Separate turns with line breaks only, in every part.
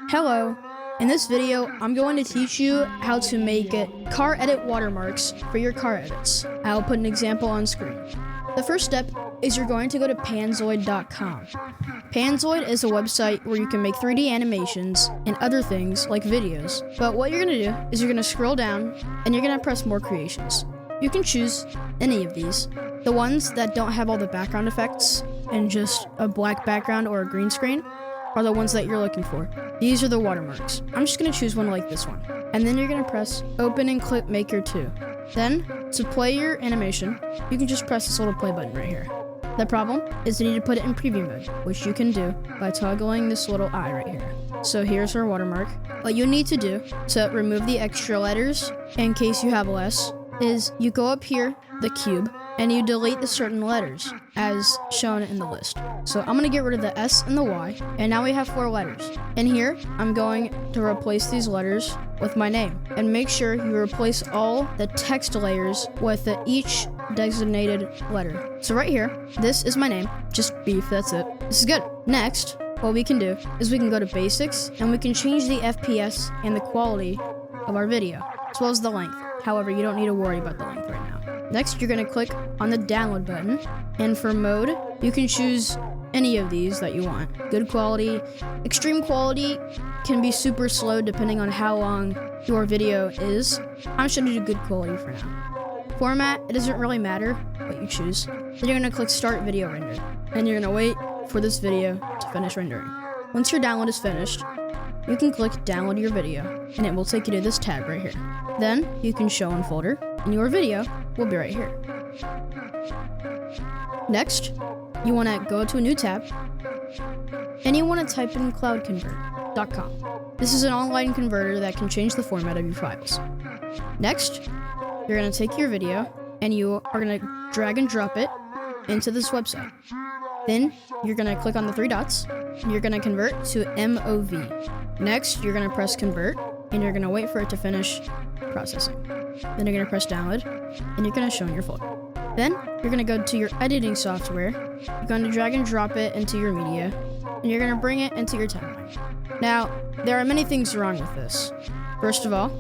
Hello. In this video, I'm going to teach you how to make car edit watermarks for your car edits. I'll put an example on screen. The first step is you're going to go to Panzoid.com. Panzoid is a website where you can make 3D animations and other things like videos. But what you're going to do is you're going to scroll down and you're going to press more creations. You can choose any of these. The ones that don't have all the background effects and just a black background or a green screen are the ones that you're looking for. These are the watermarks. I'm just going to choose one like this one. And then you're going to press Open in Clip Maker 2. Then, to play your animation, you can just press this little play button right here. The problem is you need to put it in preview mode, which you can do by toggling this little eye right here. So here's our watermark. What you need to do to remove the extra letters, in case you have less, is you go up here, the cube, and you delete the certain letters as shown in the list. So I'm going to get rid of the S and the Y, and now we have 4 letters. In here, I'm going to replace these letters with my name, and make sure you replace all the text layers with each designated letter. So right here, this is my name, just beef, that's it. This is good. Next, what we can do is we can go to basics, and we can change the FPS and the quality of our video, as well as the length. However, you don't need to worry about the length right now. Next, you're going to click on the download button, and for mode, you can choose any of these that you want. Good quality, extreme quality can be super slow depending on how long your video is. I'm just going to do good quality for now. Format, it doesn't really matter what you choose. Then you're going to click Start Video Render, and you're going to wait for this video to finish rendering. Once your download is finished, you can click Download Your Video, and it will take you to this tab right here. Then, you can show in folder, and your video will be right here. Next, you want to go to a new tab, and you want to type in cloudconvert.com. This is an online converter that can change the format of your files. Next, you're going to take your video, and you are going to drag and drop it into this website. Then, you're going to click on the 3 dots, and you're going to convert to MOV. Next, you're going to press convert, and you're going to wait for it to finish processing. Then you're going to press download, and you're going to show in your folder. Then, you're going to go to your editing software, you're going to drag and drop it into your media, and you're going to bring it into your timeline. Now, there are many things wrong with this. First of all,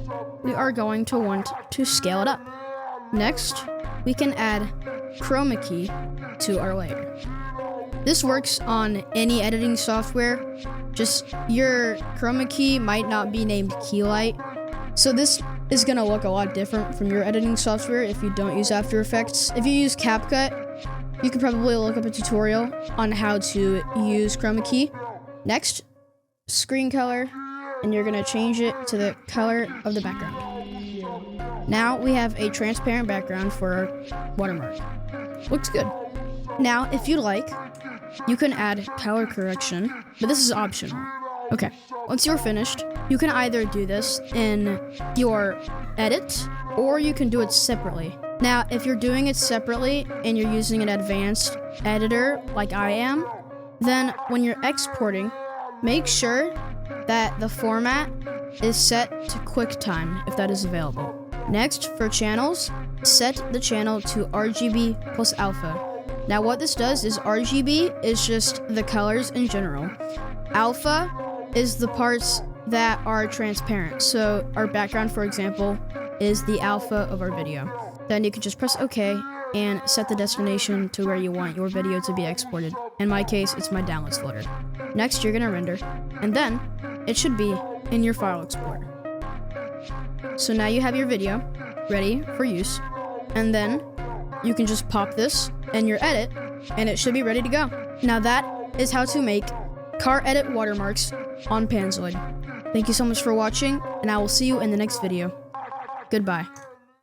we are going to want to scale it up. Next, we can add chroma key to our layer. This works on any editing software, just your chroma key might not be named Keylight. So this is going to look a lot different from your editing software if you don't use After Effects. If you use CapCut, you could probably look up a tutorial on how to use chroma key. Next, screen color, and you're going to change it to the color of the background. Now we have a transparent background for our watermark. Looks good. Now, if you like, you can add color correction, but this is optional. Okay, once you're finished, you can either do this in your edit, or you can do it separately. Now, if you're doing it separately and you're using an advanced editor like I am, then when you're exporting, make sure that the format is set to QuickTime if that is available. Next, for channels, set the channel to RGB plus alpha. Now what this does is RGB is just the colors in general. Alpha is the parts that are transparent. So our background, for example, is the alpha of our video. Then you can just press OK and set the destination to where you want your video to be exported. In my case, it's my downloads folder. Next, you're going to render, and then it should be in your file export. So now you have your video ready for use, and then you can just pop this in your edit, and it should be ready to go. Now that is how to make car edit watermarks on Panzoid. Thank you so much for watching, and I will see you in the next video. Goodbye.